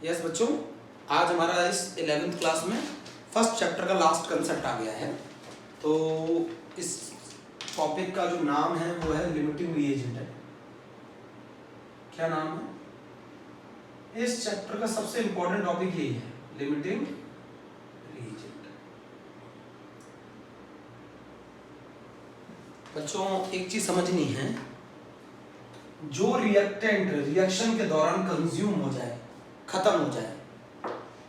Yes बच्चों, आज हमारा इस 11th क्लास में फर्स्ट चैप्टर का लास्ट कंसेप्ट आ गया है। तो इस टॉपिक का जो नाम है वो है लिमिटिंग रिएजेंट है। क्या नाम है? इस चैप्टर का सबसे इंपॉर्टेंट टॉपिक यही है, लिमिटिंग रिएजेंट। बच्चों एक चीज समझनी है, जो रिएक्टेंट रिएक्शन के दौरान कंज्यूम हो जाए, खत्म हो जाए,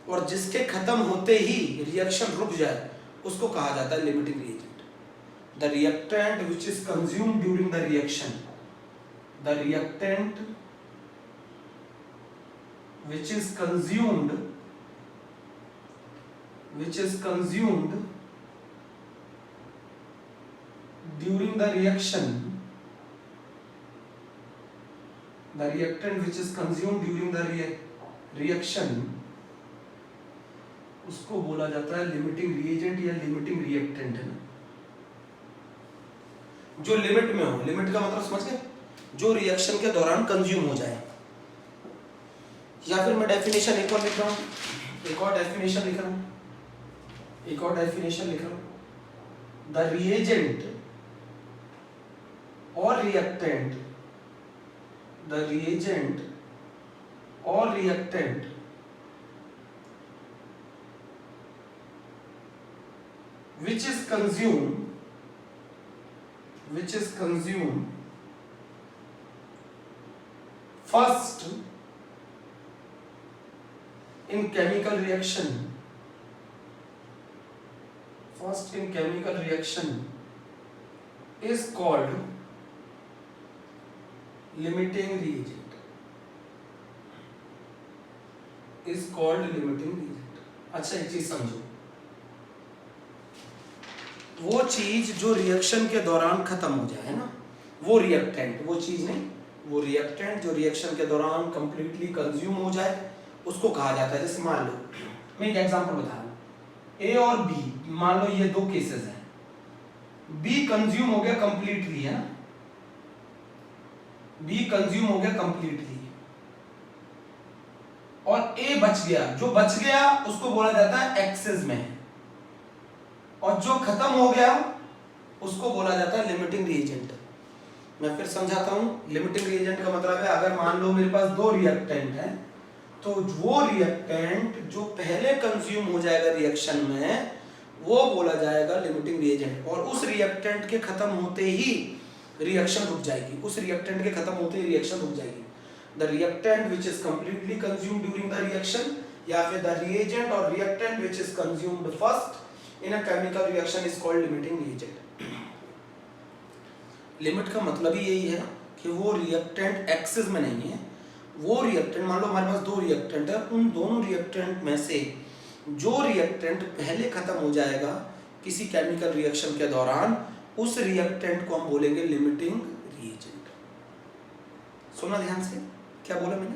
और जिसके खत्म होते ही रिएक्शन रुक जाए, उसको कहा जाता है limiting reagent. The reactant which is consumed during the reaction, the reactant which is consumed during the reaction, the reactant which is consumed during the reaction, उसको बोला जाता है लिमिटिंग रिएजेंट या लिमिटिंग रिएक्टेंट है ना। जो लिमिट में हो, लिमिट का मतलब समझ गए, जो रिएक्शन के दौरान कंज्यूम हो जाए। या फिर मैं डेफिनेशन एक और लिख रहा हूँ, एक और डेफिनेशन लिख रहा हूँ, द रिएजेंट और रिएक्टेंट, द रिएजेंट और reactant which is consumed first in chemical reaction is called limiting reagent, अच्छा एक चीज समझो, वो चीज जो रिएक्शन के दौरान खत्म हो जाए ना, वो रिएक्टेंट, वो चीज नहीं, वो रिएक्टेंट जो रिएक्शन के दौरान कंप्लीटली कंज्यूम हो जाए, उसको कहा जाता है। जैसे मान लो मैं एक एग्जांपल बता रहा हूं, ए और बी, मान लो ये दो केसेस हैं, बी कंज्यूम हो गया कंप्लीटली, है ना, बी कंज्यूम हो गया कंप्लीटली, और ए बच गया, जो बच गया उसको बोला जाता है एक्सेस में, और जो खत्म हो गया उसको बोला जाता है लिमिटिंग रिएजेंट। मैं फिर समझाता हूं, लिमिटिंग रिएजेंट का मतलब है, अगर मान लो मेरे पास दो रिएक्टेंट हैं, तो वो रिएक्टेंट जो पहले कंज्यूम हो जाएगा रिएक्शन में, वो बोला जाएगा लिमिटिंग रिएजेंट, और उस रिएक्टेंट के खत्म होते ही रिएक्शन रुक जाएगी, उस रिएक्टेंट के खत्म होते ही रिएक्शन रुक जाएगी। The reactant which is completely consumed during the reaction, या फिर द रिएजेंट और reactant which is consumed first in a chemical reaction is called limiting reagent. Limit का मतलब ही यही है कि वो रिएक्टेंट एक्सेस में नहीं है, वो रिएक्टेंट, मान लो हमारे पास दो रिएक्टेंट है, उन दोनों रिएक्टेंट में से जो रिएक्टेंट पहले खत्म हो जाएगा किसी केमिकल रिएक्शन के दौरान, उस रिएक्टेंट को हम बोलेंगे लिमिटिंग रिएजेंट। सुना ध्यान से, क्या बोला मैंने?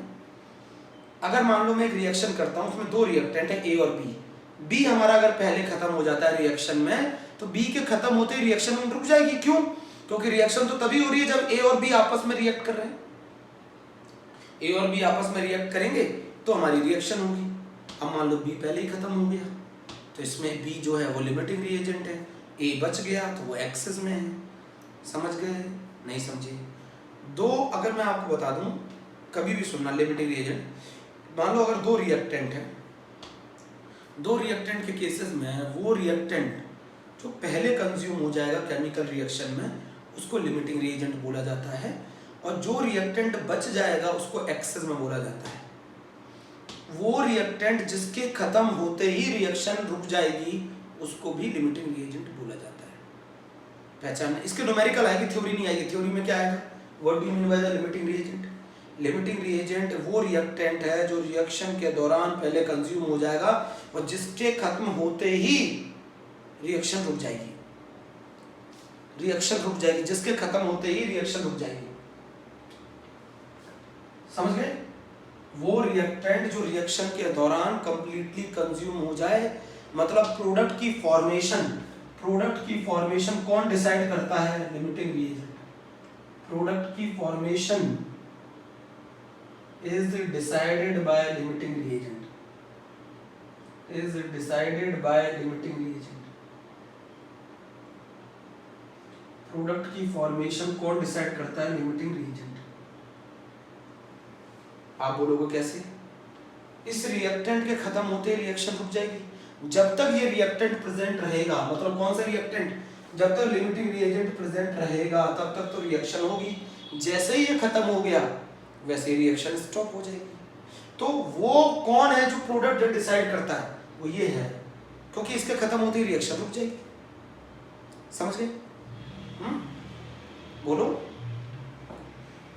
अगर मान लो मैं एक रिएक्शन करता हूं, उसमें दो रिएक्टेंट है ए और बी, बी हमारा अगर पहले खत्म हो जाता है रिएक्शन में, तो बी के खत्म होते ही रिएक्शन रुक जाएगी। क्यों? क्योंकि रिएक्शन तो तभी हो रही है जब ए और बी आपस में रिएक्ट कर रहे हैं। ए और बी आपस में रिएक्ट करेंगे तो हमारी रिएक्शन होगी। अब मान लो बी पहले ही खत्म हो गया, तो इसमें बी जो है वो लिमिटिंग रिएजेंट है, ए बच गया तो वो एक्सेस में है। समझ गए? नहीं समझे? दो, अगर मैं आपको बता दूं, कभी भी सुनना, लिमिटिंग रिएजेंट, मान लो अगर दो रिएक्टेंट है, दो रिएक्टेंट के केसेस में वो रिएक्टेंट जो पहले कंज्यूम हो जाएगा केमिकल रिएक्शन में, उसको लिमिटिंग रिएजेंट बोला जाता है, और जो रिएक्टेंट बच जाएगा उसको एक्सेस में बोला जाता है। वो रिएक्टेंट जिसके खत्म होते ही रिएक्शन रुक जाएगी, उसको भी लिमिटिंग रिएजेंट बोला जाता है। पहचान? इसके न्यूमेरिकल आएगी, थ्योरी नहीं आएगी। थ्योरी में क्या आएगा? What do you mean by the limiting reagent? Limiting reagent वो रिएक्टेंट है जो रिएक्शन के दौरान पहले कंज्यूम हो जाएगा, और जिसके खत्म होते ही रिएक्शन रुक जाएगी, जिसके खत्म होते ही रिएक्शन रुक जाएगी। समझ गए? वो रिएक्टेंट जो रिएक्शन के दौरान कंप्लीटली कंज्यूम हो जाए, मतलब प्रोडक्ट की फॉर्मेशन कौन डिसाइड करता है? Limiting reagent. प्रोडक्ट की formation is decided by limiting reagent, is decided by limiting reagent। Product की फॉर्मेशन कौन डिसाइड करता है? Limiting reagent. आप बोलोगे कैसे? इस रिएक्टेंट के खत्म होते ही रिएक्शन रुक जाएगी। जब तक ये रिएक्टेंट प्रेजेंट रहेगा, मतलब कौन सा रिएक्टेंट? जब तक लिमिटिंग रिएजेंट प्रेजेंट रहेगा तब तक तो रिएक्शन होगी। जैसे ही ये खत्म हो गया वैसे रिएक्शन स्टॉप हो जाएगी। तो वो कौन है जो प्रोडक्ट डिसाइड करता है? वो ये है, क्योंकि इसके खत्म होते ही रिएक्शन रुक जाएगी। समझ गए? बोलो।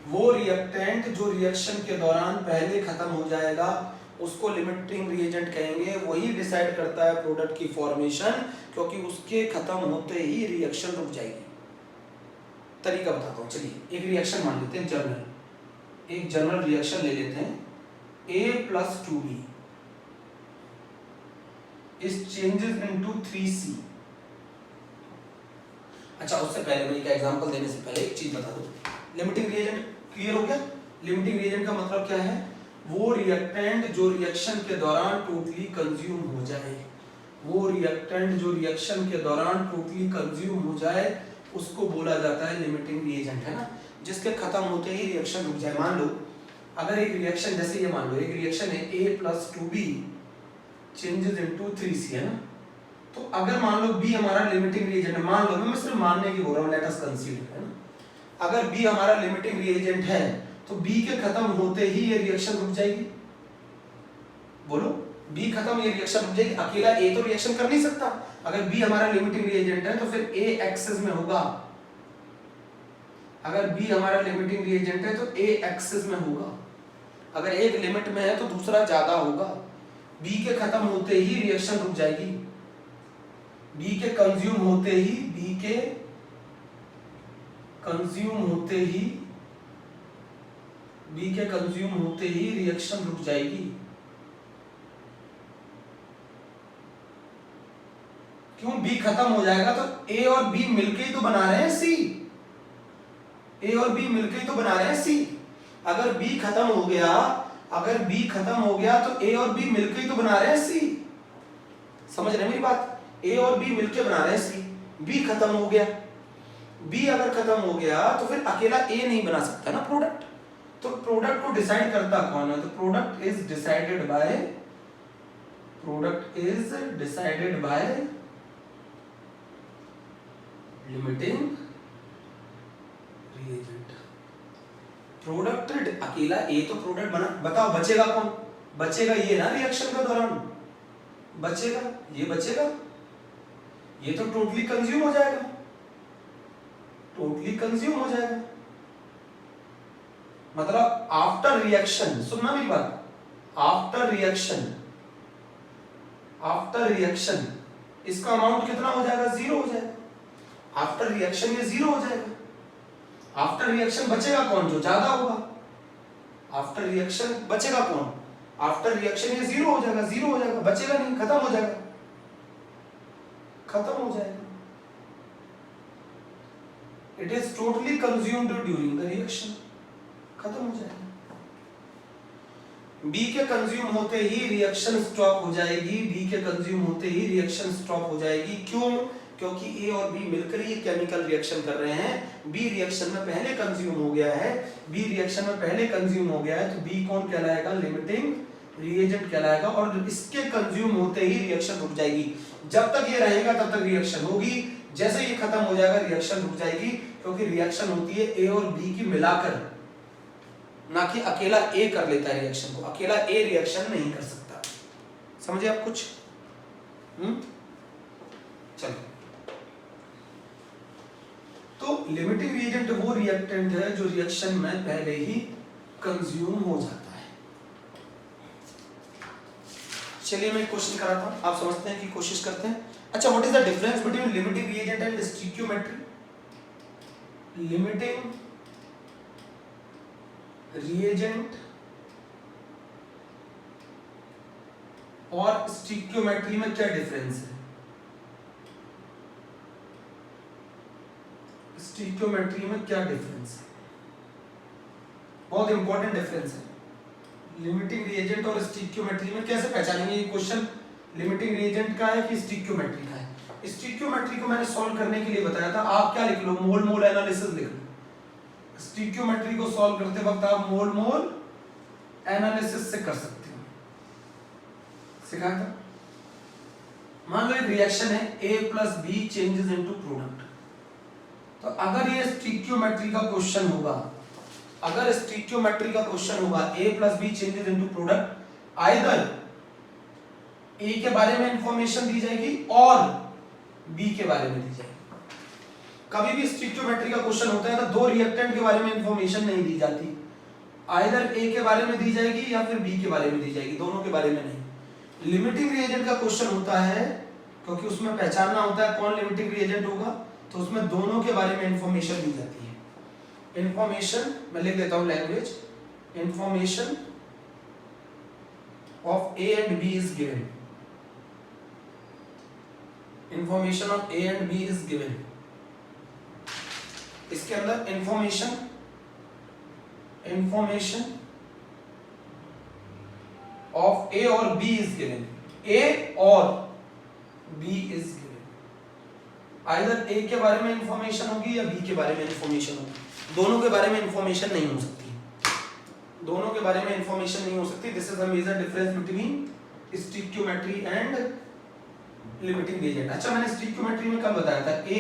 वो रिएक्टेंट जो रिएक्शन के दौरान पहले खत्म हो जाएगा उसको लिमिटिंग रिएजेंट कहेंगे। वही डिसाइड करता है प्रोडक्ट की फॉर्मेशन, क्योंकि उसके खत्म होते ही रिएक्शन रुक जाएगी। तरीका बताता हूं, चलिए एक रिएक्शन मान लेते हैं जनरल, एक जनरल रिएक्शन ले लेते हैं। A+2B is changes into 3C। अच्छा, उससे पहले मैं एक एग्जांपल देने से पहले एक चीज बता दूं। लिमिटिंग रिएजेंट क्लियर हो गया? लिमिटिंग रिएजेंट का मतलब क्या है? वो रिएक्टेंट जो रिएक्शन के दौरान टोटली कंज्यूम हो जाए, वो रिएक्टेंट जो रिएक्शन के दौरान टोटली कंज्यूम हो जाए उसको बोला जाता है लिमिटिंग रिएजेंट, है ना? जिसके खत्म होते ही रिएक्शन रुक जाए। मान लो अगर एक रिएक्शन, जैसे ये मान लो एक रिएक्शन है A+2B चेंजेस इनटू 3C, है ना? तो अगर मान लो B हमारा लिमिटिंग रिएजेंट है, मान लो, मैं सिर्फ मानने की बोल रहा हूं, लेट अस कंसीडर, है ना? अगर B हमारा लिमिटिंग रिएजेंट है तो B के खत्म होते ही ये रिएक्शन रुक जाएगी। बोलो, B खत्म, ये रिएक्शन रुक जाएगी। अकेला A तो रिएक्शन कर नहीं सकता। अगर B हमारा लिमिटिंग रिएजेंट है तो फिर A एक्सिस में होगा। अगर B हमारा लिमिटिंग रिएजेंट है तो A एक्सिस में होगा। अगर एक लिमिट में है तो दूसरा ज्यादा होगा। B के खत्म होते ही रिएक्शन रुक जाएगी। B के कंज्यूम होते ही, B के कंज्यूम होते ही, B के कंज्यूम होते ही रिएक्शन रुक जाएगी। क्यों? B खत्म हो जाएगा तो A और B मिलके ही तो बना रहे हैं C। A और B मिलके ही तो बना रहे हैं C। अगर B खत्म हो गया, अगर B खत्म हो गया तो A और B मिलके ही तो बना रहे हैं C। समझ रहे हैं मेरी बात? A और B मिलके बना रहे हैं C। B खत्म हो गया, B अगर खत्म हो गया तो फिर अकेला A नहीं बना सकता ना प्रोडक्ट। तो प्रोडक्ट को डिसाइड करता कौन है? तो product is decided by, product is decided by limiting reagent. Product अकेला A तो प्रोडक्ट बना, बताओ बचेगा कौन? बचेगा ये ना, रिएक्शन के दौरान बचेगा, ये बचेगा, ये तो टोटली कंज्यूम हो जाएगा, टोटली कंज्यूम हो जाएगा। मतलब आफ्टर रिएक्शन, सुनना मेरी बात, आफ्टर रिएक्शन, आफ्टर रिएक्शन इसका अमाउंट कितना हो जाएगा? 0 हो जाएगा। आफ्टर रिएक्शन ये 0 हो जाएगा। आफ्टर रिएक्शन बचेगा कौन? जो ज्यादा होगा। आफ्टर रिएक्शन बचेगा कौन? आफ्टर रिएक्शन ये 0 हो जाएगा, 0 हो जाएगा, बचेगा नहीं, खत्म हो जाएगा, खत्म हो जाएगा। It is totally consumed during the reaction, खत्म हो जाएगा। B के कंज्यूम होते ही रिएक्शन स्टॉप हो जाएगी, B के कंज्यूम होते ही रिएक्शन स्टॉप हो जाएगी। क्यों? क्योंकि A और B मिलकर ये केमिकल रिएक्शन कर रहे हैं। B रिएक्शन में पहले कंज्यूम हो गया है, B रिएक्शन में पहले कंज्यूम हो गया है, तो B कौन कहलाएगा? लिमिटिंग रिएजेंट कहलाएगा। और इसके कंज्यूम होते ही रिएक्शन रुक जाएगी। जब तक ये रहेगा तब तक रिएक्शन होगी, जैसे ये खत्म हो जाएगा रिएक्शन रुक जाएगी, क्योंकि रिएक्शन होती है A और B की मिलाकर, ना कि अकेला A कर लेता है रिएक्शन को। अकेला A रिएक्शन नहीं कर सकता। समझे आप कुछ? चलो, तो लिमिटिंग रिएजेंट वो रिएक्टेंट है जो रिएक्शन में पहले ही कंज्यूम हो जाता है। चलिए मैं क्वेश्चन कराता हूं, आप समझते हैं कि कोशिश करते हैं। अच्छा, what is the difference between limiting reagent and stoichiometry? Limiting reagent और स्टोइकियोमेट्री में क्या डिफरेंस है? स्टोइकियोमेट्री में क्या डिफरेंस है? बहुत इंपॉर्टेंट डिफरेंस है। लिमिटिंग रिएजेंट और स्टिक्योमेट्री में कैसे पहचानेंगे ये क्वेश्चन लिमिटिंग रिएजेंट का है कि स्टिक्योमेट्री का है। स्टिक्योमेट्री को मैंने सॉल्व करने के लिए बताया था, आप क्या लिख लो, मोल मोल एनालिसिस लिख लो। स्टिक्योमेट्री को सॉल्व करते वक्त आप मोल मोल एनालिसिस से कर सकते हो, सिखाया था। मान लो एक रिएक्शन है A plus B changes into product, तो अगर ये स्टिक्योमेट्री का क्वेश्चन होगा, अगर स्टिक्योमेट्री का क्वेश्चन होगा A plus B changes into product, either A के बारे में इंफॉर्मेशन दी जाएगी और B के बारे में दी जाएगी। कभी भी स्टिक्योमेट्री का क्वेश्चन होता है तो दो रिएक्टेंट के बारे में इंफॉर्मेशन नहीं दी जाती, आइदर A के बारे में दी जाएगी या फिर B के बारे में दी जाएगी, दोनों के बारे में नहीं। लिमिटिंग रिएजेंट का क्वेश्चन होता है क्योंकि उसमें पहचानना होता है कौन लिमिटिंग रिएजेंट होगा, तो उसमें दोनों के बारे में इंफॉर्मेशन दी जाती है। इंफॉर्मेशन मैं लिख देता हूं language, information of A and B is given, information of A and B is given. इसके अंदर इंफॉर्मेशन ऑफ A और B इज गिवन, A और B is given. Either A के बारे में इंफॉर्मेशन होगी या B के बारे में इंफॉर्मेशन होगी, दोनों के बारे में इंफॉर्मेशन नहीं हो सकती, दोनों के बारे में इंफॉर्मेशन नहीं हो सकती। This is the major difference between stoichiometry and limiting reagent. अच्छा, मैंने स्टिक्योमेट्री में कल बताया था A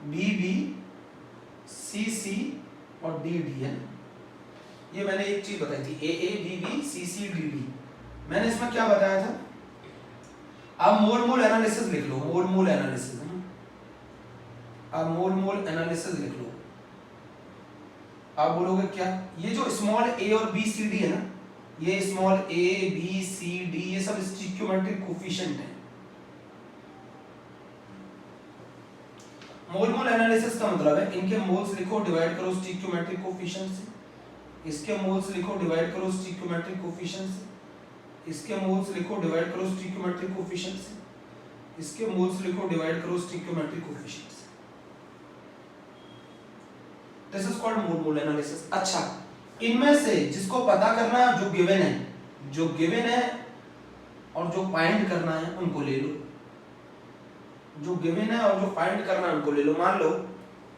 B B C C और D D है, ये मैंने एक चीज बताई थी A B B C C D D। मैंने इसमें क्या बताया था, आप मोल मोल एनालिसिस लिख लो, मोल मोल एनालिसिस, आप मोल मोल एनालिसिस लिख लो। आप बोलोगे क्या, ये जो स्मॉल a और b c d है ना, ये small a b c d ये सब स्टिक्योमेट्रिक कोफिशिएंट है। मोल मोल एनालिसिस का मतलब है इनके मोल्स लिखो डिवाइड करो स्टिक्योमेट्रिक कोफिशिएंट से, इसके मोल्स लिखो डिवाइड करो स्टिक्योमेट्रिक कोफिशिएंट से, इसके मोल्स लिखो डिवाइड करो स्टिक्योमेट्रिक कोफिशिएंट से, इसके मोल्स लिखो डिवाइड करो स्टिक्योमेट्रिक कोफिशिएंट से। This is called mole mole analysis. अच्छा, इनमें से जिसको पता करना जो गिवन है, जो गिवन है और जो फाइंड करना है उनको ले लो, जो गिवन है और जो फाइंड करना है उनको ले लो। मान लो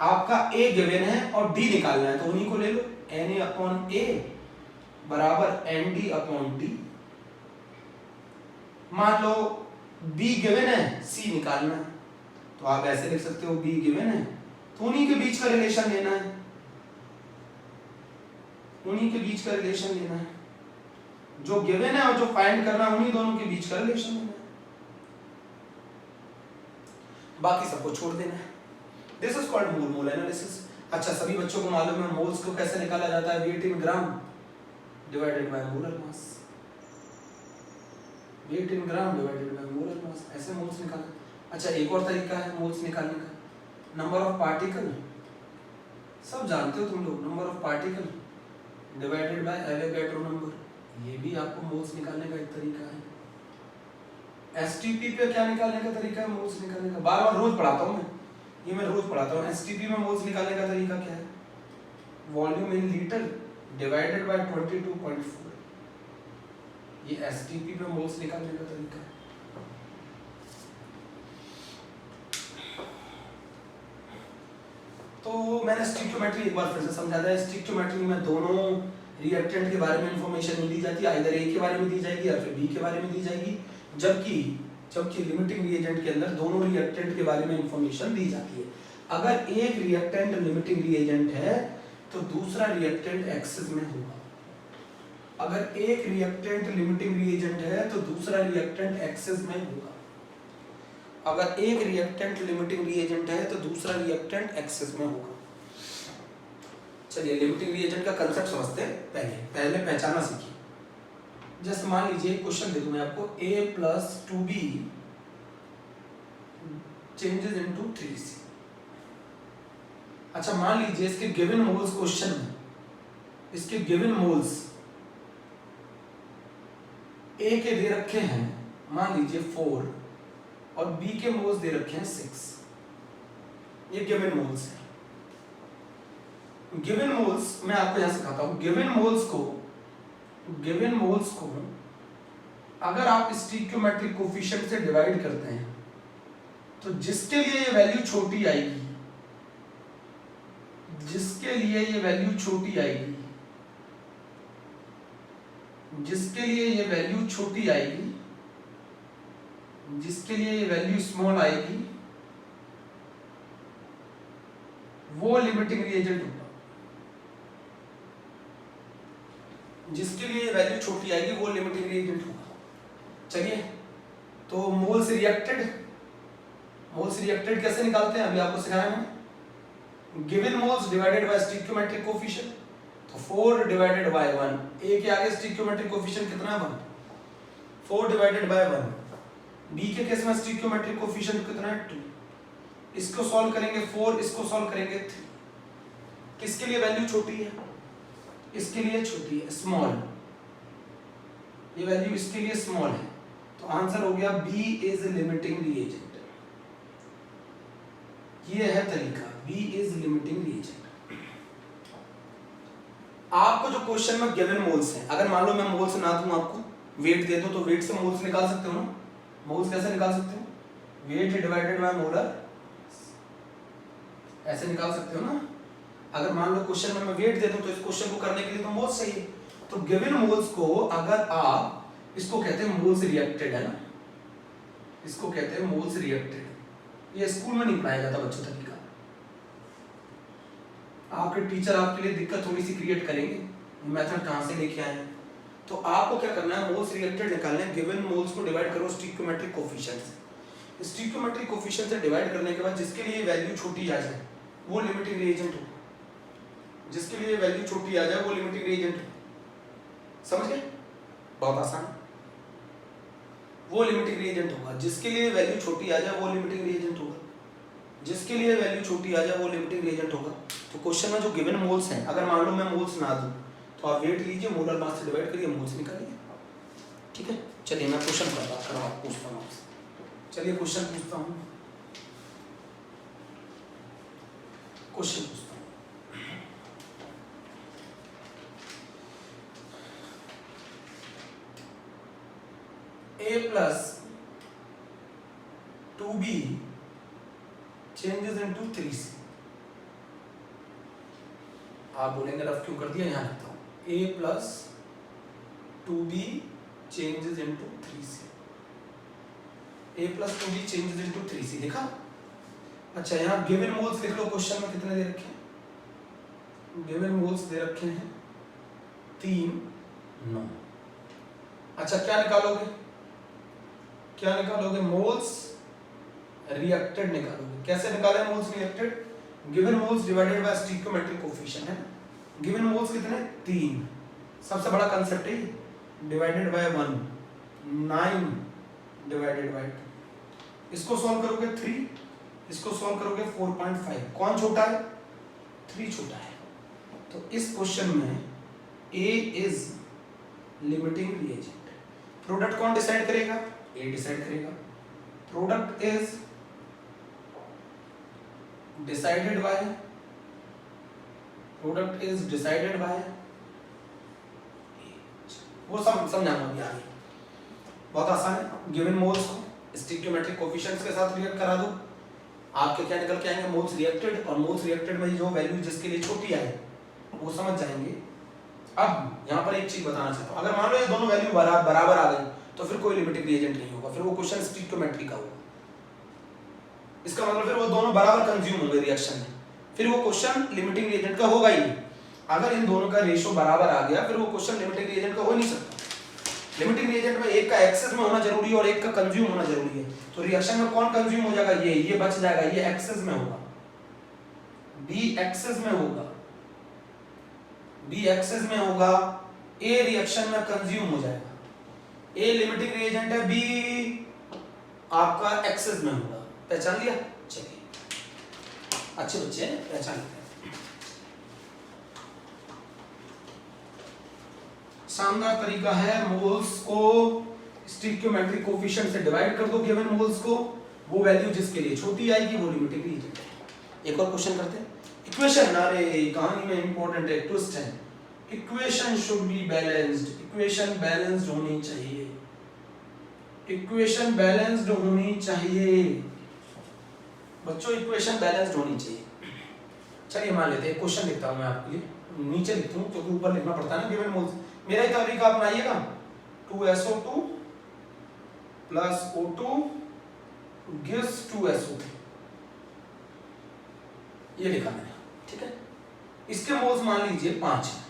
आपका A गिवन है और D निकालना है तो उन्हीं को ले लो, Na/A बराबर ND अपॉन D। मान लो B गिवन है, C निकालना है तो आप ऐसे लिख सकते हो B गिवन है तो उन्हीं के बीच का रिलेशन लेना है, उन्हीं के बीच का रिलेशन लेना है, जो गिवन है और जो फाइंड करना है उन्हीं दोनों के बीच का रिलेशन लेना है, बाकी सबको छोड़ देना है। This is called mole mole analysis. अच्छा, सभी बच्चों को मालूम है मोल्स को कैसे निकाला जाता है, weight in gram divided by molar mass, weight in gram divided by molar mass, ऐसे मोल्स निकालना। अच्छा, एक और तरीका है मोल्स निकालने का, नंबर ऑफ पार्टिकल, सब जानते हो तुम लोग, number of particle divided by Avogadro number, ये भी आपको मोल्स निकालने का एक तरीका है। एसटीपी पे क्या निकालने का तरीका है मोल्स निकालने का, बार बार रोज पढ़ाता हूं मैं, ये मैं रोज पढ़ाता हूं। एसटीपी में मोल्स निकालने का तरीका क्या है, volume in litre divided by 22.4, ये एसटीपी पे मोल्स निकालने का तरीका है। तो मैंने स्टिक्योमेट्री एक बार फिर से समझा दिया। स्टिक्योमेट्री में दोनों रिएक्टेंट के बारे में इंफॉर्मेशन नहीं दी जाती, आइदर A के बारे में दी जाएगी या फिर B के बारे में दी जाएगी, जबकि लिमिटिंग रिएजेंट के अंदर दोनों रिएक्टेंट के बारे में इंफॉर्मेशन दी जाती है। अगर एक रिएक्टेंट लिमिटिंग रिएजेंट है तो दूसरा रिएक्टेंट एक्सिस में होगा, अगर एक रिएक्टेंट लिमिटिंग रिएजेंट है तो दूसरा रिएक्टेंट एक्सिस में होगा, अगर एक रिएक्टेंट लिमिटिंग रिएजेंट है तो दूसरा रिएक्टेंट एक्सिस में होगा। चलिए लिमिटिंग रिएजेंट का कांसेप्ट समझते हैं, पहले पहचानना सीखिए। जैसे मान लीजिए क्वेश्चन दे दूं मैं आपको, A plus 2B changes into 3C। अच्छा, मान लीजिए इसके गिवन मोल्स क्वेश्चन में, इसके गिवन मोल्स A के दे रखे हैं मान लीजिए 4 और B के मोल्स दे रखे हैं 6, ये गिवन मोल्स है। गिवन मोल्स मैं आपको यहां सिखाता हूं, गिवन मोल्स को गिवन मोल्स को अगर आप स्टिक्योमेट्रिक कोफिशिएंट से डिवाइड करते हैं तो जिसके लिए ये वैल्यू छोटी आएगी, जिसके लिए ये वैल्यू छोटी आएगी, जिसके लिए ये वैल्यू छोटी आएगी, जिसके लिए ये वैल्यू स्मॉल आएगी, वो लिमिटिंग रिएजेंट होगा। जिसके लिए वैल्यू छोटी आएगी वो लिमिटिंग रिएजेंट होगा। चलिए, तो मोल्स रिएक्टेड कैसे निकालते हैं अभी आपको सिखाया मैंने। Given moles divided by stoichiometric coefficient, तो 4 डिवाइडेड बाय 1, ए के आगे स्टिक्योमेट्रिक कोफिशिएंट कितना है 1, 4 डिवाइडेड बाय 1। बी के केस में स्टिक्योमेट्रिक कोफिशिएंट कितना है 2। इसको सॉल्व करेंगे 4, इसको सॉल्व करेंगे 3। किसके लिए वैल्यू छोटी है, इसके लिए छोटी है, स्मॉल, ये वैल्यू इसके लिए स्मॉल है, तो आंसर हो गया बी इज लिमिटिंग रिएजेंट। ये है तरीका, बी इज लिमिटिंग रिएजेंट। आपको जो क्वेश्चन में गिवन मोल्स है, अगर मान लो मैं मोल्स ना दूं आपको, वेट दे दो, तो वेट से मोल्स निकाल सकते हो ना। मोल्स कैसे निकाल सकते हो, वेट डिवाइडेड बाय मोलर, ऐसे निकाल सकते हो ना। अगर मान लो क्वेश्चन में मैं वेट दे दूं तो इस क्वेश्चन को करने के लिए तो मोल्स चाहिए। तो गिवन मोल्स को अगर आप, इसको कहते हैं मोल्स रिएक्टेड, है ना, इसको कहते हैं मोल्स रिएक्टेड। ये स्कूल में नहीं पढ़ाया जाता बच्चों तरीका, आपके टीचर आपके लिए दिक्कत थोड़ी सी क्रिएट करेंगे, मेथड कहां से लेके आए। तो आपको क्या करना है, मोल्स रिएक्टेड निकालने हैं। गिवन मोल्स को डिवाइड करो स्टिक्योमेट्रिक कोफिशिएंट से। स्टिक्योमेट्रिक कोफिशिएंट से डिवाइड करने के बाद जिसके लिए वैल्यू छोटी आ जाए वो लिमिटिंग रिएजेंट हो, जिसके लिए वैल्यू छोटी आ जाए वो लिमिटिंग रिएजेंट हो। समझ गए, बहुत आसान, वो लिमिटिंग रिएजेंट होगा। जिसके लिए वैल्यू छोटी आ जाए वो लिमिटिंग रिएजेंट होगा, जिसके लिए वैल्यू छोटी आ जाए वो लिमिटिंग रिएजेंट होगा। तो क्वेश्चन में जो गिवन मोल्स हैं, अगर मान लो मैं मोल्स ना दूं तो आप वेट लीजिए, मोलर मास से डिवाइड करिए, मोल्स निकालिए। ठीक है, चलिए मैं क्वेश्चन पूछता हूँ आपसे। चलिए क्वेश्चन पूछता हूँ, क्वेश्चन पूछता हूँ। A plus 2B changes into 3C। आप बोलेंगे रफ क्यों कर दिया, यहाँ लिखता हूँ A plus 2B changes into 3C। A plus 2B changes into 3C लिखा। अच्छा, यहाँ गिवन मोल्स लिख लो, क्वेश्चन में कितने दे रखे हैं, गिवन मोल्स दे रखे हैं 3, 9। अच्छा, क्या निकालोगे, क्या निकालोगे, मोल्स रिएक्टेड निकालोगे। कैसे निकाले moles reacted, given moles divided by stoichiometric coefficient है। गिवन मोल्स कितने 3, सबसे बड़ा कांसेप्ट है डिवाइडेड बाय 1, 9 डिवाइडेड बाय 2। इसको सॉल्व करोगे 3, इसको सॉल्व करोगे 4.5। कौन छोटा है, 3 छोटा है। तो इस क्वेश्चन में A is limiting reagent. Product कौन डिसाइड करेगा, A डिसाइड करेगा। Product is decided by, product is decided by, वो सब समझाऊंगा अभी आगे, बहुत आसान है। गिवन मोल्स को स्टिक्योमेट्रिक कोफिशिएंट्स के साथ रिएक्ट करा दो, आपके क्या निकल के आएंगे, मोल्स रिएक्टेड, और मोल्स रिएक्टेड में जो वैल्यू जिसके लिए छोटी आए वो समझ जाएंगे। अब यहाँ पर एक चीज बताना चाहता हूँ, अगर मान लो ये दोनों वैल्यू बराबर आ गई तो फिर कोई लिमिटिंग रिएजेंट नहीं होगा, फिर वो क्वेश्चन स्टिक्योमेट्री का होगा। इसका मतलब फिर वो दोनों बराबर कंज्यूम होंगे रिएक्शन में, फिर वो क्वेश्चन लिमिटिंग रिएजेंट का होगा ही नहीं। अगर इन दोनों का रेशियो बराबर आ गया फिर वो क्वेश्चन लिमिटिंग रिएजेंट का हो नहीं सकता। लिमिटिंग रिएजेंट में एक का एक्सेस में होना जरूरी है और एक का कंज्यूम होना जरूरी है। तो रिएक्शन में कौन कंज्यूम हो जाएगा, ये बच जाएगा, ये एक्सेस में होगा, बी एक्सेस में होगा, बी एक्सेस में होगा, ए रिएक्शन में कंज्यूम हो जाएगा। ए लिमिटिंग रिएजेंट है, बी आपका एक्सेस में होगा। पहचान लिया, चलिए अच्छे बच्चे पहचान लिया। शानदार तरीका है, मोल्स को स्टिक्योमेट्रिक कोफिशिएंट से डिवाइड कर दो गिवन मोल्स को, वो वैल्यू जिसके लिए छोटी आएगी वो लिमिटिंग रिएजेंट है। एक और क्वेश्चन करते हैं, इक्वेशन, अरे कहानी में इंपॉर्टेंट है, ट्विस्ट है। Equation should be balanced, equation balanced होनी चाहिए, इक्वेशन बैलेंस्ड होनी चाहिए बच्चों, इक्वेशन बैलेंस्ड होनी चाहिए। चलिए मान लेते हैं, क्वेश्चन लिखता हूं मैं आपके लिए, नीचे लिखता हूं क्योंकि ऊपर लिखना पड़ता है ना। गिवन मोल्स, मेरा ही तरीका अपनाइएगा, 2SO2 plus O2 gives 2SO3, ये लिखा मैंने, ठीक है। इसके मोल्स मान लीजिए 5 है,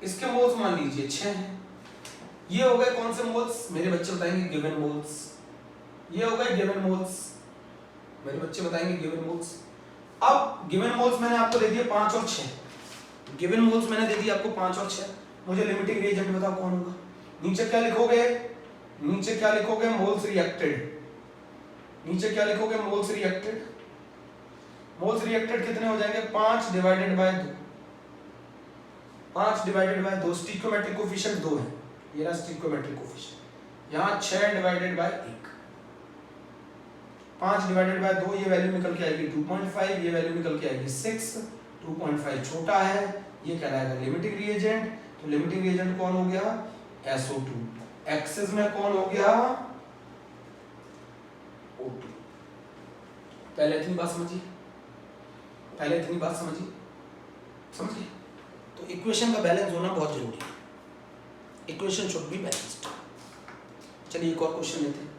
इसके मोल्स मान लीजिए 6 है। ये हो गए कौन से मोल्स, मेरे बच्चे बताएंगे गिवन मोल्स। ये हो गए गिवन मोल्स, मेरे बच्चे बताएंगे गिवन मोल्स। अब गिवन मोल्स मैंने आपको दे दिए 5 और 6, गिवन मोल्स मैंने दे दिए आपको 5 और 6। मुझे लिमिटिंग रिएजेंट बताओ कौन होगा। नीचे क्या लिखोगे, नीचे क्या लिखोगे, मोल्स रिएक्टेड। नीचे क्या लिखोगे, मोल्स रिएक्टेड। मोल्स रिएक्टेड कितने हो जाएंगे, 5 divided by 2, 5 divided by 2, stoichiometric coefficient 2 है, ये रहा स्टिक्योमेट्रिक कोफिशिएंट। यहाँ 6 डिवाइडेड बाय 1, 5 डिवाइडेड बाय 2, ये वैल्यू निकल के आएगी 2.5, ये वैल्यू निकल के आएगी 6, 2.5 छोटा है, ये कहलाएगा लिमिटिंग रिएजेंट। तो लिमिटिंग रिएजेंट कौन हो गया, SO2। एक्सेस में कौन हो गया, O2। पहले इतनी बात समझिए, पहले इतनी बात समझिए, समझिए। तो इक्वेशन का बैलेंस होना बहुत जरूरी है, इक्वेशन शुड बी बैलेंस्ड। चलिए एक और क्वेश्चन लेते हैं।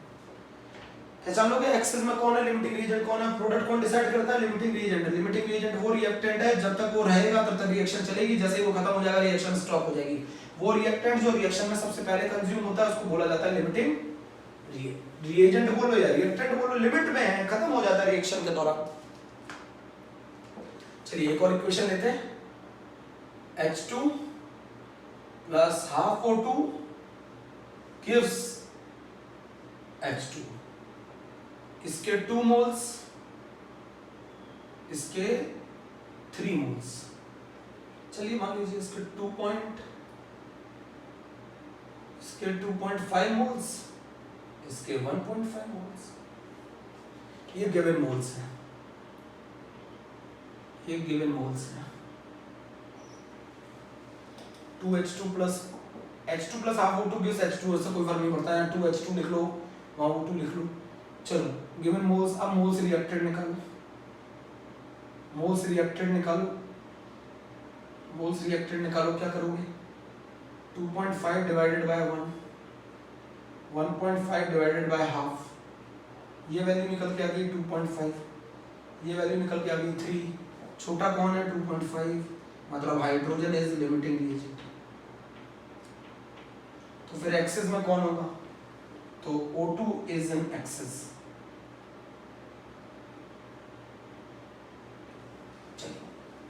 पहचान लोगे एक्सेस में कौन है, लिमिटिंग रिएजेंट कौन है, प्रोडक्ट कौन डिसाइड करता है, लिमिटिंग रिएजेंट। लिमिटिंग रिएजेंट वो रिएक्टेंट है, जब तक वो रहेगा तब तक रिएक्शन चलेगी, जैसे ही वो खत्म हो जाएगा रिएक्शन स्टॉप हो जाएगी। वो रिएक्टेंट जो रिएक्शन में सबसे पहले कंज्यूम होता है उसको बोला जाता है लिमिटिंग रिएजेंट बोलो या रिएक्टेंट बोलो, लिमिट में है, खत्म हो जाता है रिएक्शन के दौरान। चलिए एक और इक्वेशन लेते हैं, H2 plus half O2 gives H2। इसके 2 मोल्स, इसके 3 मोल्स। चलिए मान लीजिए इसके 2.5 मोल्स, इसके 1.5 मोल्स। ये गिवन मोल्स हैं, ये गिवन मोल्स हैं। 2H2 plus H2 plus half O2 gives H2, ऐसा कोई फर्क नहीं पड़ता है, 2H2 लिख लो, वहां O2 लिख लो। चलो गिवन मोल्स, अब मोल्स रिएक्टेड निकालो, मोल्स रिएक्टेड निकालो, मोल्स रिएक्टेड निकालो। क्या करोगे, 2.5 divided by 1, 1.5 divided by half, ये वैल्यू निकल के आ गई 2.5, ये वैल्यू निकल के आ गई 3, छोटा कौन है 2.5, मतलब हाइड्रोजन इज लिमिटिंग रिएजेंट। तो फिर एक्सेस में कौन होगा, तो O2 is in excess.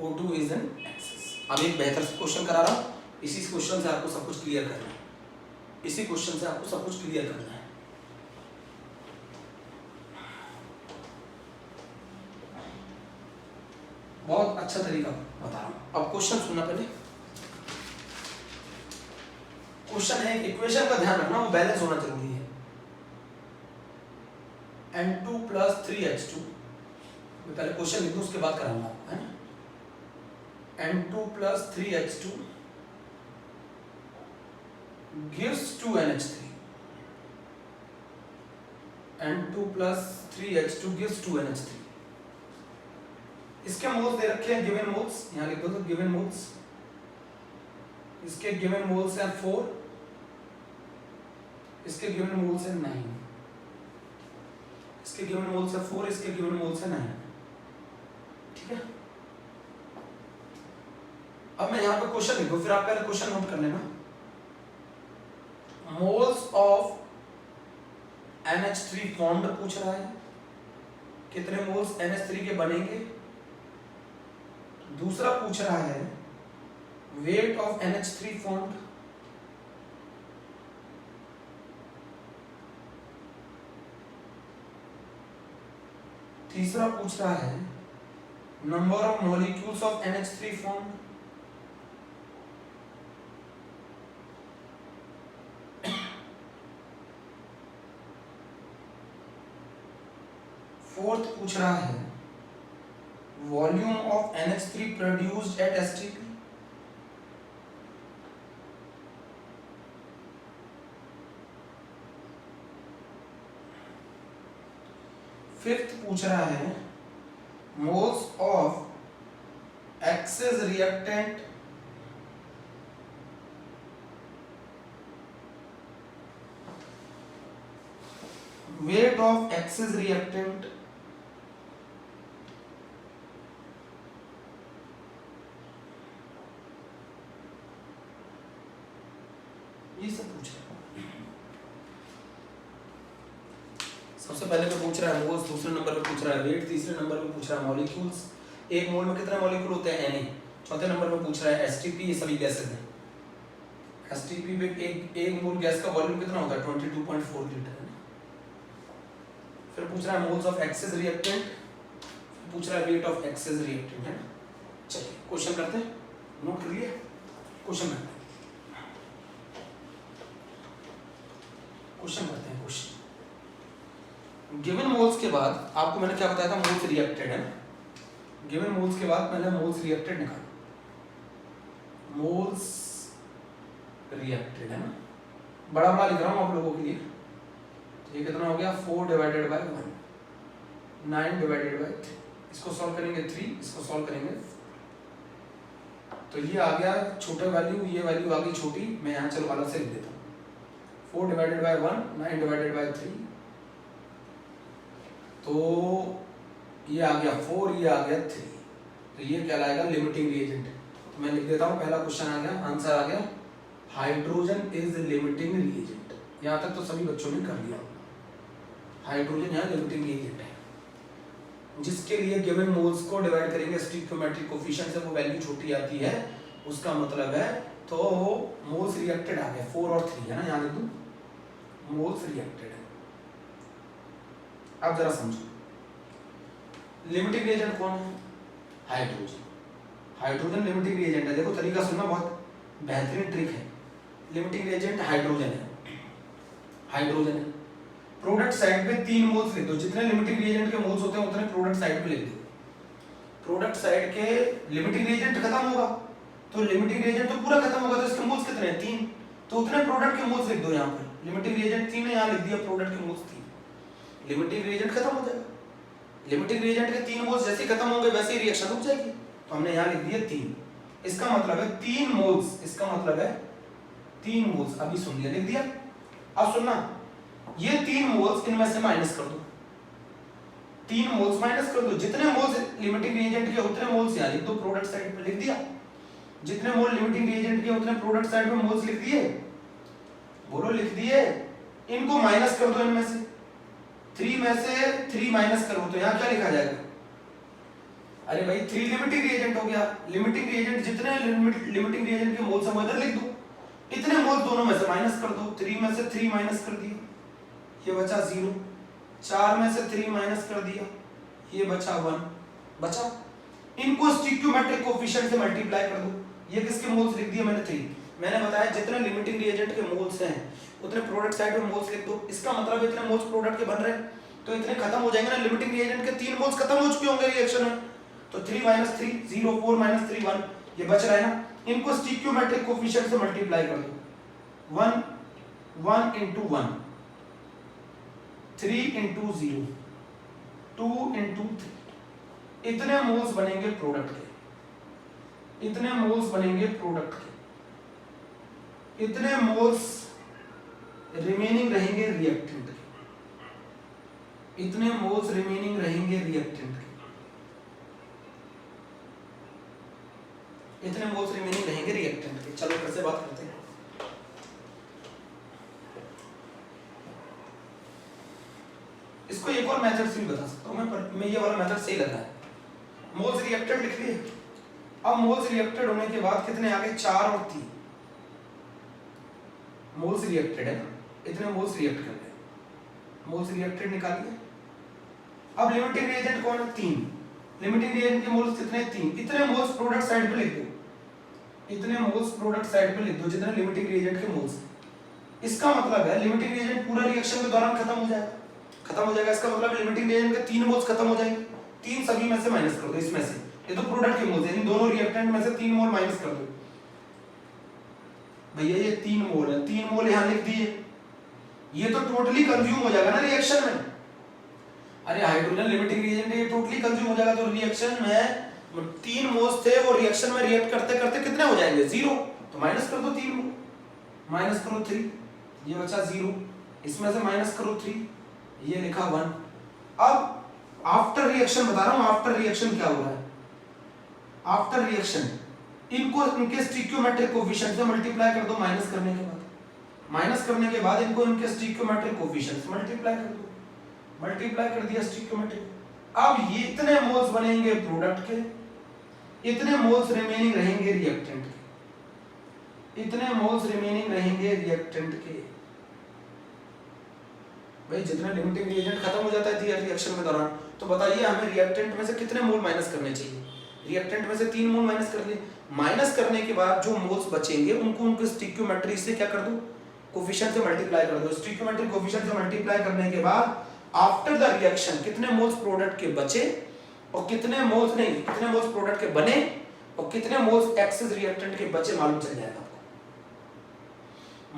O2 is an axis। अब एक बेहतर क्वेश्चन करा रहा हूं, इसी क्वेश्चन से आपको सब कुछ क्लियर करना है, इसी क्वेश्चन से आपको सब कुछ क्लियर करना है। बहुत अच्छा तरीका बता रहा हूं। अब क्वेश्चन सुनना पहले। क्वेश्चन है, इक्वेशन का ध्यान रखना, वो बैलेंस होना जरूरी है। N2 प्लस 3H2, मैं पहले क्वेश्चन लिख दूं उसके बाद कराऊंगा आपको, है ना। N2 plus 3H2 gives 2NH3, N2 plus 3H2 gives 2NH3। इसके मोल्स दे रखे हैं, गिवन मोल्स, यहाँ लिख दो तो गिवन मोल्स। इसके गिवन मोल्स हैं 4, इसके गिवन मोल्स हैं 9, इसके गिवन मोल्स हैं 4, इसके गिवन मोल्स हैं 9, ठीक है। अब मैं यहाँ पे क्वेश्चन लिखूं, फिर आप पहले क्वेश्चन नोट कर लेना। मोल्स ऑफ NH3 फॉर्म्ड पूछ रहा है, कितने मोल्स NH3 के बनेंगे। दूसरा पूछ रहा है वेट ऑफ NH3 फॉर्म्ड। तीसरा पूछ रहा है number of molecules of NH3 formed. Fourth पूछ रहा है volume of NH3 produced at STP। Fifth पूछ रहा है moles of excess reactant weight of excess reactant ये सब पूछ रहा है। सबसे पहले पे पूछ रहा है मोल्स, दूसरे नंबर पे पूछ रहा है वेट, तीसरे नंबर पे पूछ रहा है मॉलिक्यूल्स, एक मोल में कितने मॉलिक्यूल होते हैं Na, चौथे नंबर पे पूछ रहा है एसटीपी, ये सभी गैसेस हैं। एसटीपी में एक मोल गैस का वॉल्यूम कितना होता है 22.4 लीटर है। फिर पूछ रहा है मोल्स ऑफ एक्सेस रिएक्टेंट, पूछ रहा है वेट ऑफ एक्सेस रिएक्टेंट है ना। चलिए क्वेश्चन करते हैं, नोट कर लिए क्वेश्चन करते हैं, क्वेश्चन गिवन मोल्स के बाद आपको मैंने क्या बताया था, मोल्स रिएक्टेड है ना। गिवन मोल्स के बाद मैंने मोल्स रिएक्टेड निकाला, मोल्स रिएक्टेड है ना, बड़ा बड़ा लिख रहा हूँ आप लोगों के लिए। ये कितना हो गया 4 डिवाइडेड बाय 1, 9 डिवाइडेड बाय 3, इसको सॉल्व करेंगे 3, इसको सॉल्व करेंगे 4। तो ये आ गया छोटा वैल्यू, ये वैल्यू आ गई छोटी, मैं यहाँ चलो अलग से लिख देता हूँ 4 डिवाइडेड बाय 1, 9 डिवाइडेड बाय 3, तो ये आ गया 4, ये आ गया 3, तो ये कहलाएगा लिमिटिंग रिएजेंट। तो मैं लिख देता हूँ, पहला क्वेश्चन आ गया, आंसर आ गया हाइड्रोजन इज लिमिटिंग रिएजेंट। यहाँ तक तो सभी बच्चों ने कर लिया, हाइड्रोजन यहाँ लिमिटिंग रिएजेंट है, जिसके लिए गिवन मोल्स को डिवाइड करेंगे स्टोइकियोमेट्रिक कोफिशिएंट से वो वैल्यू छोटी आती है, उसका मतलब है तो मोल्स रिएक्टेड आ गए 4 और 3 है ना, यहाँ लिख दूं मोल्स रिएक्टेड है। अब जरा समझो लिमिटिंग रिएजेंट कौन है, हाइड्रोजन। हाइड्रोजन लिमिटिंग रिएजेंट है, देखो तरीका सुनना, बहुत बेहतरीन ट्रिक है। लिमिटिंग रिएजेंट हाइड्रोजन है, हाइड्रोजन है। प्रोडक्ट साइड पे 3 मोल्स लिख दो, जितने लिमिटिंग रिएजेंट के मोल्स होते हैं उतने प्रोडक्ट साइड पे लिख दो। प्रोडक्ट साइड के लिमिटिंग रिएजेंट खत्म होगा तो लिमिटिंग रिएजेंट तो पूरा खत्म होगा, तो इसके मोल्स कितने हैं 3, तो उतने प्रोडक्ट के मोल्स लिख दो। यहाँ पर लिमिटिंग रिएजेंट 3 है, यहाँ लिख दिया प्रोडक्ट के मोल्स 3, लिमिटिंग रिएजेंट खत्म हो जाएगा। लिमिटिंग रिएजेंट के 3 मोल्स जैसे खत्म होंगे वैसे ही रिएक्शन रुक जाएगी, तो हमने यहाँ लिख दिया 3। इसका मतलब है 3 मोल्स, इसका मतलब है 3 मोल्स, अभी सुन लिया, लिख दिया। अब सुनना, ये 3 मोल्स इनमें से माइनस कर दो, 3 मोल्स माइनस कर दो, जितने मोल्स लिमिटिंग रिएजेंट के उतने मोल्स यहाँ लिख दो, प्रोडक्ट साइड पे लिख दिया। जितने मोल लिमिटिंग रिएजेंट के उतने प्रोडक्ट साइड पे मोल्स लिख दिए, बोलो लिख दिए। इनको माइनस कर दो, इनमें से 3 में से 3 माइनस करो तो यहाँ क्या लिखा जाएगा, अरे भाई 3 लिमिटिंग रिएजेंट हो गया। लिमिटिंग रिएजेंट जितने लिमिटिंग रिएजेंट के मोल्स हम इधर लिख दो, इतने मोल्स दोनों में से माइनस कर दो। 3 में से 3 माइनस कर दिया, ये बचा 0। 4 में से 3 माइनस कर दिया, ये बचा 1 बचा। इनको स्टोइकियोमेट्रिक कोफिशिएंट से मल्टीप्लाई कर दो, ये किसके मोल्स लिख दिए मैंने 3। मैंने बताया जितने लिमिटिंग रिएजेंट के मोल्स हैं उतने प्रोडक्ट साइड में मोल्स लिख दो। इसका मतलब इतने मोल्स प्रोडक्ट के बन रहे हैं तो इतने खत्म हो जाएंगे ना, लिमिटिंग रिएजेंट के 3 मोल्स खत्म हो चुके होंगे रिएक्शन में, तो 3 - 3 0, 4 - 3 1, ये बच रहा है ना। इनको स्टोइकियोमेट्रिक कोफिशिएंट से मल्टीप्लाई कर दो, 1 1 × 1, 3 × 0, 2 × 3, इतने मोल्स बनेंगे प्रोडक्ट के, इतने मोल्स बनेंगे प्रोडक्ट के, इतने मोल्स रिमेनिंग रहेंगे रिएक्टेंट के, इतने मोल्स रिमेनिंग रहेंगे रिएक्टेंट के, इतने मोल्स रिमेनिंग रहेंगे रिएक्टेंट के। चलो फिर से बात करते हैं। इसको एक और मेथड से भी बता सकता हूं मैं ये वाला मेथड सही लग रहा है। मोल्स रिएक्टेड लिख लिए, अब मोल्स रिएक्टेड होने के बाद कितने आ गए 4 और 3 मोल्स रिएक्टेड है ना, इतने मोल्स रिएक्ट कर गए, मोल्स रिएक्टेड निकालिए। अब लिमिटिंग रिएजेंट कौन है 3, लिमिटिंग रिएजेंट के मोल्स कितने 3, इतने मोल्स प्रोडक्ट साइड पे लिख दो, इतने मोल्स प्रोडक्ट साइड पे लिख दो जितने लिमिटिंग रिएजेंट के मोल्स। इसका मतलब है लिमिटिंग रिएजेंट पूरा रिएक्शन के दौरान खत्म हो जाएगा, खत्म हो जाएगा। इसका मतलब लिमिटिंग रिएजेंट के 3 मोल्स खत्म हो जाएंगे, 3 सभी में से माइनस कर दो, इसमें से ये तो प्रोडक्ट के मोल्स है, इन दोनों रिएक्टेंट में से 3 मोल माइनस कर दो। भैया ये 3 मोल है, 3 मोल यहां लिख दिए, ये तो टोटली कंज्यूम हो जाएगा ना रिएक्शन में। अरे हाइड्रोजन लिमिटिंग रिएजेंट ये टोटली कंज्यूम हो जाएगा, तो रिएक्शन में 3 मोल्स थे, वो रिएक्शन में रिएक्ट करते करते कितने हो जाएंगे 0, तो माइनस कर दो 3 मोल, माइनस करो 3, ये बचा 0, इसमें से माइनस करो 3, ये लिखा 1। अब आफ्टर रिएक्शन बता रहा हूं, आफ्टर रिएक्शन क्या हो रहा है, आफ्टर रिएक्शन इनको इनके स्टिक्योमेट्रिक कोफिशिएंट से मल्टीप्लाई कर दो, माइनस करने के बाद, माइनस करने के बाद इनको इनके स्टिक्योमेट्रिक कोफिशिएंट से मल्टीप्लाई कर दो, मल्टीप्लाई कर दिया स्टिक्योमेट्रिक। अब ये इतने मोल्स बनेंगे प्रोडक्ट के, इतने मोल्स रिमेनिंग रहेंगे रिएक्टेंट के, इतने मोल्स रिमेनिंग रहेंगे रिएक्टेंट के। भाई जितना लिमिटिंग रिएजेंट खत्म हो जाता है रिएक्शन के दौरान, तो बताइए हमें रिएक्टेंट में से कितने मोल माइनस करने चाहिए। रिएक्टेंट में से 3 मोल माइनस कर लिए, माइनस करने के बाद जो मोल्स बचेंगे उनको उनके स्टिक्योमेट्री से क्या कर दो, कोफिशिएंट से मल्टीप्लाई कर दो। स्टिक्योमेट्रिक कोफिशिएंट से मल्टीप्लाई करने के बाद आफ्टर द रिएक्शन कितने मोल्स प्रोडक्ट के बचे और कितने मोल्स नहीं, कितने मोल्स प्रोडक्ट के बने और कितने मोल्स एक्सेस रिएक्टेंट के बचे मालूम चल जाएगा आपको।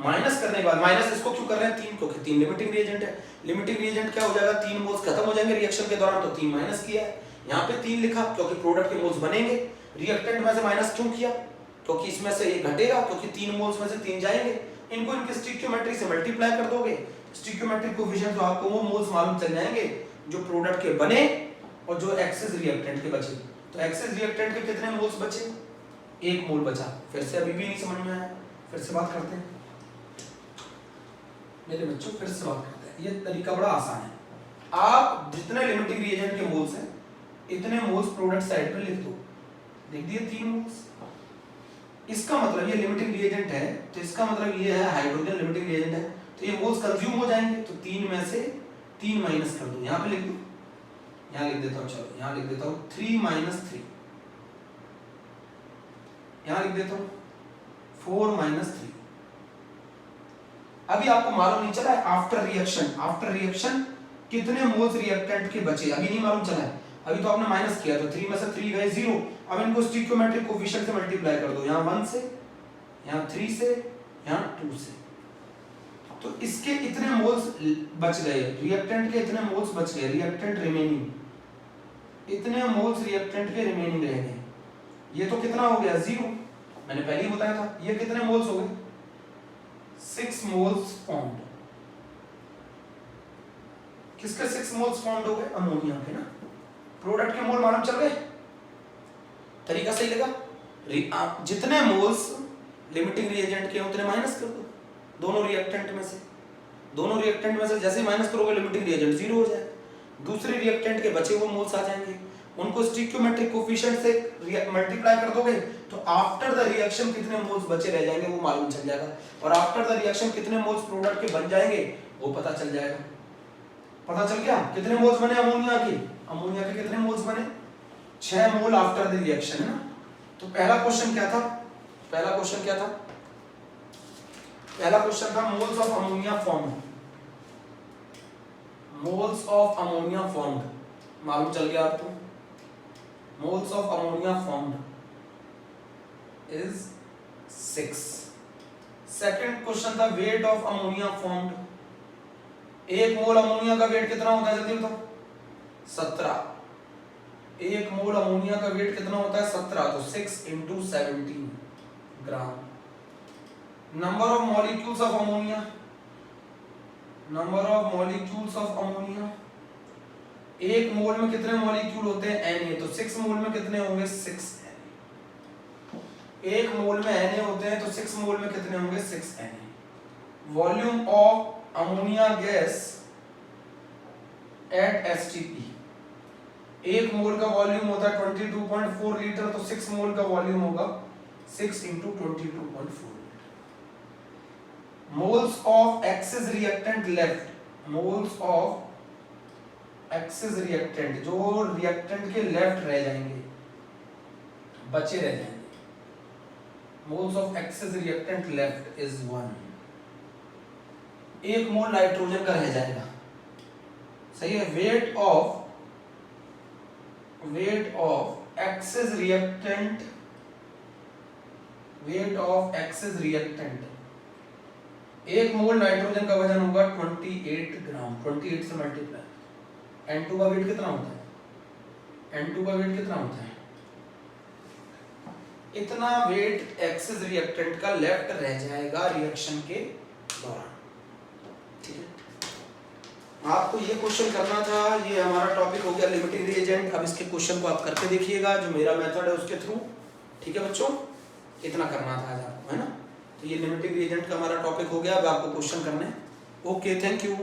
माइनस करने के बाद, माइनस इसको क्यों कर रहे हैं 3, क्योंकि 3 लिमिटिंग रिएजेंट है। लिमिटिंग रिएजेंट क्या हो जाएगा, 3 मोल्स खत्म हो जाएंगे रिएक्शन के दौरान, तो 3 माइनस किया है। यहाँ पे 3 लिखा क्योंकि प्रोडक्ट के मोल्स बनेंगे। रिएक्टेंट में से माइनस क्यों किया, क्योंकि इसमें से ये घटेगा, क्योंकि 3 मोल्स में से 3 जाएंगे। इनको इनके स्टिक्योमेट्री से मल्टीप्लाई कर दोगे, स्टिक्योमेट्रिक कोफिशिएंट तो आपको वो मोल्स मालूम चल जाएंगे जो प्रोडक्ट के बने और जो एक्सेस रिएक्टेंट के बचे। तो एक्सेस रिएक्टेंट के कितने मोल्स बचे, 1 मोल बचा। फिर से अभी भी नहीं समझ में आया, फिर से बात करते हैं मेरे बच्चों, फिर से बात करते हैं। ये तरीका बड़ा आसान है। आप जितने लिमिटिंग रिएजेंट के मोल्स हैं इतने मोल्स प्रोडक्ट साइड पे लिख दो, लिख दिए 3 मोल्स। इसका मतलब ये लिमिटिंग रिएजेंट है, तो इसका मतलब ये है हाइड्रोजन लिमिटिंग रिएजेंट है, तो ये मोल्स कंज्यूम हो जाएंगे। तो 3 में से 3 माइनस कर दो, यहाँ पे लिख दो, यहाँ लिख देता हूँ, चलो यहाँ लिख देता हूँ 3 माइनस 3, यहाँ लिख देता हूँ 4 माइनस 3। अभी आपको मालूम नहीं चला है आफ्टर रिएक्शन, आफ्टर रिएक्शन कितने मोल्स रिएक्टेंट के बचे, अभी नहीं मालूम चला है। अभी तो आपने माइनस किया, तो 3 में से 3 गए 0। अब इनको स्टिक्योमेट्रिक कोफिशिएंट से मल्टीप्लाई कर दो, यहाँ 1 से, यहाँ 3 से, यहाँ 2 से। तो इसके इतने मोल्स बच गए, रिएक्टेंट के इतने मोल्स बच गए, रिएक्टेंट रिमेनिंग, इतने मोल्स रिएक्टेंट के रिमेनिंग रह गए। ये तो कितना हो गया 0, मैंने पहले ही बताया था। ये कितने मोल्स हो गए, 6 मोल्स फॉर्म्ड। किसके 6 मोल्स फॉर्म्ड हो गए, अमोनिया के ना। प्रोडक्ट के मोल मालूम चल गए, तरीका सही लगा। जितने मोल्स लिमिटिंग रिएजेंट के उतने माइनस कर दो दोनों रिएक्टेंट में से, दोनों रिएक्टेंट में से जैसे माइनस करोगे लिमिटिंग रिएजेंट 0 हो जाएगा। दूसरे रिएक्टेंट के बचे हुए मोल्स आ जाएंगे, उनको स्टिक्योमेट्रिक कोफिशिएंट से मल्टीप्लाई कर दोगे, तो आफ्टर द रिएक्शन कितने मोल्स बचे रह जाएंगे वो मालूम चल जाएगा। और आफ्टर द रिएक्शन कितने मोल्स प्रोडक्ट के बन जाएंगे वो पता चल जाएगा। पता चल गया कितने मोल्स बने अमोनिया के, अमोनिया के कितने मोल्स बने, 6 मोल आफ्टर द रिएक्शन, है ना। तो पहला क्वेश्चन क्या था, पहला क्वेश्चन क्या था, पहला क्वेश्चन था moles of ammonia formed, moles of ammonia formed मालूम चल गया आपको। Moles of ammonia formed is 6। Second question था weight of ammonia formed, 1 mole ammonia का वेट कितना होता है जल्दी बताओ, 17। 1 मोल अमोनिया का वेट कितना होता है 17, तो 6 × 17 gram. Number of molecules of ammonia, number of molecules of ammonia, 1 mole में कितने मॉलिक्यूल होते हैं Na, तो 6 मोल में कितने होंगे 6 Na। 1 मोल में Na होते हैं तो 6 मोल में कितने होंगे 6 Na। Volume of ammonia gas at STP, 1 मोल का वॉल्यूम होता है 22.4 लीटर, तो 6 मोल का वॉल्यूम होगा 6 × 22.4 litre. Moles of excess reactant left, moles of excess reactant जो रिएक्टेंट के लेफ्ट रह जाएंगे, बचे रह जाएंगे, moles of excess reactant left is 1। 1 mole nitrogen का रह जाएगा, सही है। Weight of excess reactant, weight of excess reactant, 1 mole nitrogen का वजन होगा 28 ग्राम, 28 से मल्टीप्लाई, N2 का वेट कितना होता है? N2 का वेट कितना होता है? इतना वेट एक्सिस रिएक्टेंट का लेफ्ट रह जाएगा रिएक्शन के दौरान। ठीक है, आपको ये क्वेश्चन करना था। ये हमारा टॉपिक हो गया लिमिटिंग रिएजेंट। अब इसके क्वेश्चन को आप करके देखिएगा जो मेरा मेथड है उसके थ्रू। ठीक है बच्चों, इतना करना था आज आपको, है ना। तो ये लिमिटिंग रिएजेंट का हमारा टॉपिक हो गया। अब आपको क्वेश्चन करने। Okay, thank you.